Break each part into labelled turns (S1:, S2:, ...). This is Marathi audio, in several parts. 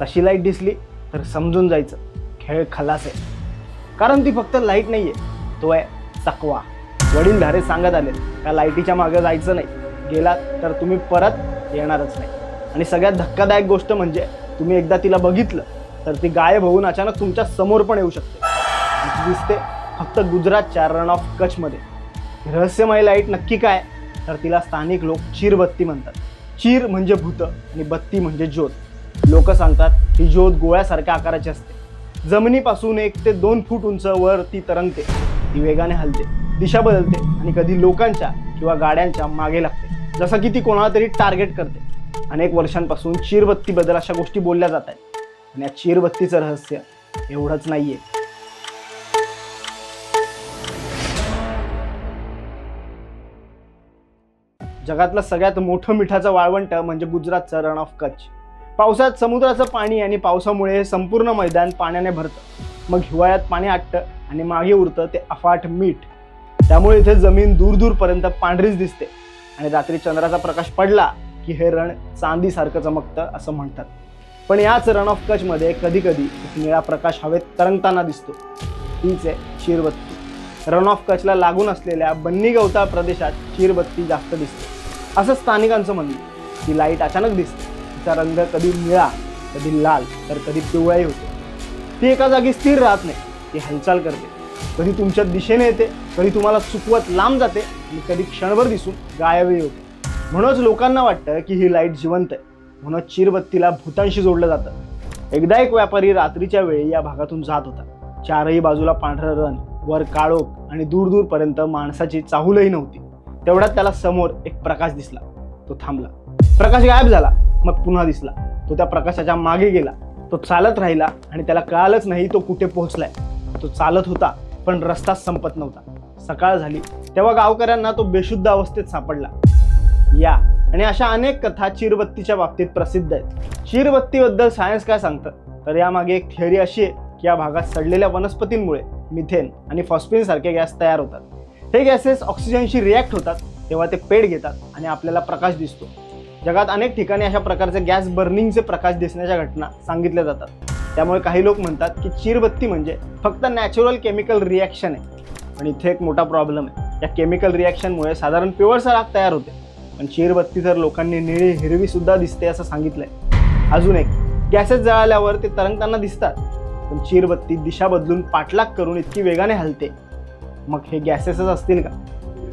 S1: तशी लाईट दिसली तर समजून जायचं खेळ खलास आहे, कारण ती फक्त लाईट नाहीये, तो आहे चकवा. वडीलधारे सांगत आले त्या लाईटीच्या मागे जायचं नाही, गेलात तर तुम्ही परत येणारच नाही. आणि सगळ्यात धक्कादायक गोष्ट म्हणजे तुम्ही एकदा तिला बघितलं तर ती गायब होऊन अचानक तुमच्या समोर पण येऊ शकते. ती दिसते फक्त गुजरातच्या रण ऑफ कच्छमध्ये. रहस्यमय लाईट नक्की काय, तर तिला स्थानिक लोक चीरबत्ती म्हणतात. चीर म्हणजे भूत आणि बत्ती म्हणजे ज्योत. लोक सांगतात ही ज्योत गोळ्यासारख्या आकाराची असते, जमिनीपासून 1 ते 2 फूट उंच वर ती तरंगते. ती वेगाने हलते, दिशा बदलते आणि कधी लोकांच्या किंवा गाड्यांच्या मागे लागते, जसं की ती कोणाला तरी टार्गेट करते. अनेक वर्षांपासून चीरबत्तीबद्दल अशा गोष्टी बोलल्या जात आहेत. आणि या चीरबत्तीचं रहस्य एवढंच नाहीये. जगातलं सगळ्यात मोठं मिठाचं वाळवंट म्हणजे गुजरातचं रण ऑफ कच्छ. पावसात समुद्राचं पाणी आणि पावसामुळे हे संपूर्ण मैदान पाण्याने भरतं. मग हिवाळ्यात पाणी आटतं आणि मागे उरतं ते अफाट मीठ. त्यामुळे इथे जमीन दूर दूरपर्यंत पांढरीच दिसते आणि रात्री चंद्राचा प्रकाश पडला की हे रण चांदीसारखं चमकतं असं म्हणतात. पण याच रण ऑफ कच्छमध्ये कधी कधी एक निळा प्रकाश हवेत तरंगताना दिसतो. तीच आहे चीरबत्ती. रण ऑफ कच्छला लागून असलेल्या बन्नी गवताळ प्रदेशात चीरबत्ती जास्त दिसते असं स्थानिकांचं म्हणणं. ती लाईट अचानक दिसते, तिचा रंग कधी निळा, कधी लाल, तर कधी पिवळाही होतो. ती एका जागी स्थिर राहत नाही, ती हालचाल करते. कधी तुमच्या दिशेने येते, कधी तुम्हाला चुकवत लांब जाते आणि कधी क्षणभर दिसून गायबही होते. म्हणूनच लोकांना वाटतं की ही लाईट जिवंत आहे. म्हणून चीरबत्तीला भूतांशी जोडलं जातं. एकदा एक व्यापारी रात्रीच्या वेळी या भागातून जात होता. चारही बाजूला पांढरं रण, वर काळोख आणि दूर दूरपर्यंत माणसाची चाहूलही नव्हती. तेवढ्यात त्याला समोर एक प्रकाश दिसला. तो थांबला. प्रकाश गायब झाला, मग पुन्हा दिसला. तो त्या प्रकाशाच्या मागे गेला. तो चालत राहिला आणि त्याला कळालंच नाही तो कुठे पोहोचलाय. तो चालत होता पण रस्ता संपत नव्हता. सकाळ झाली तेव्हा गावकऱ्यांना तो बेशुद्ध अवस्थेत सापडला. या आणि अशा अनेक कथा चीरबत्तीच्या बाबतीत प्रसिद्ध आहेत. चीरबत्तीबद्दल सायन्स काय सांगतं, तर यामागे एक थिअरी अशी आहे की या भागात सडलेल्या वनस्पतींमुळे मिथेन आणि फॉस्फिन सारखे गॅस तयार होतात. हे गॅसेस ऑक्सिजनशी रिॲक्ट होतात तेव्हा ते पेट घेतात आणि आपल्याला प्रकाश दिसतो. जगात अनेक ठिकाणी अशा प्रकारचे गॅस बर्निंगचे प्रकाश दिसण्याच्या घटना सांगितल्या जातात. त्यामुळे काही लोक म्हणतात की चीरबत्ती म्हणजे फक्त नॅचरल केमिकल रिॲक्शन आहे. पण इथे एक मोठा प्रॉब्लेम आहे. या केमिकल रिॲक्शनमुळे साधारण पिवळसर आग तयार होते, पण चीरबत्ती तर लोकांनी निळी हिरवी सुद्धा दिसते असं सांगितलंय. अजून एक, गॅसेस जळाल्यावर ते तरंगताना दिसतात, पण चीरबत्ती दिशा बदलून पाठलाग करून इतकी वेगाने हलते. मग हे गॅसेसच असतील का?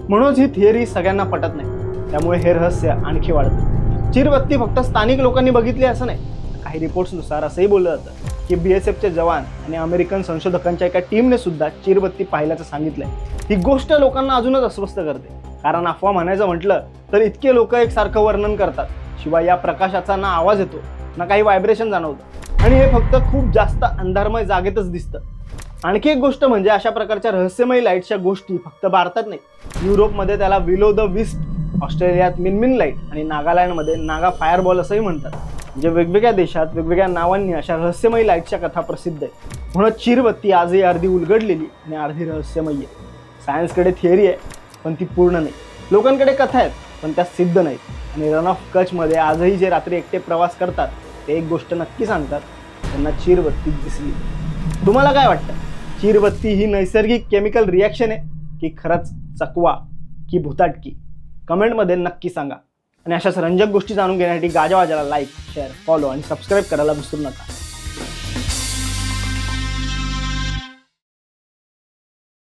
S1: म्हणूनच ही थिअरी सगळ्यांना पटत नाही. त्यामुळे हे रहस्य आणखी वाढतं. चीरबत्ती फक्त स्थानिक लोकांनी बघितली असं नाही. काही रिपोर्ट्सनुसार असंही बोललं जातं की BSFचे जवान आणि अमेरिकन संशोधकांच्या एका टीमने सुद्धा चीरबत्ती पाहिल्याचं सांगितलंय. ही गोष्ट लोकांना अजूनच अस्वस्थ करते, कारण अफवा म्हणायचं म्हटलं तर इतके लोक एकसारखं वर्णन करतात. शिवाय या प्रकाशाचा ना आवाज येतो ना काही व्हायब्रेशन जाणवतं, आणि हे फक्त खूप जास्त अंधारमय जागेतच दिसतं. आणखी एक गोष्ट म्हणजे अशा प्रकारच्या रहस्यमय लाईटच्या गोष्टी फक्त भारतात नाही, युरोपमध्ये त्याला विल ओ द विस्प, ऑस्ट्रेलियात मिनमिन लाईट आणि नागालँडमध्ये नागा फायरबॉल असंही म्हणतात. म्हणजे वेगवेगळ्या देशात वेगवेगळ्या नावांनी अशा रहस्यमय लाईटच्या कथा प्रसिद्ध आहेत. म्हणून चीरबत्ती आजही अर्धी उलगडलेली आणि अर्धी रहस्यमय आहे. सायन्सकडे थिअरी आहे पण ती पूर्ण नाही. लोकांकडे कथा आहेत पण त्या सिद्ध नाहीत. आणि रण ऑफ कच्छमध्ये आजही जे रात्री एकटे प्रवास करतात ते एक गोष्ट नक्की सांगतात, त्यांना चीरबत्ती दिसली. तुम्हाला काय वाटतं? चीरबत्ती ही नैसर्गिक केमिकल रिॲक्शन आहे की खरंच चकवा की भुताटकी? कमेंटमध्ये नक्की सांगा. आणि अशाच रंजक गोष्टी जाणून घेण्यासाठी गाजावाजाला लाईक, शेअर, फॉलो आणि सबस्क्राईब करायला विसरू नका.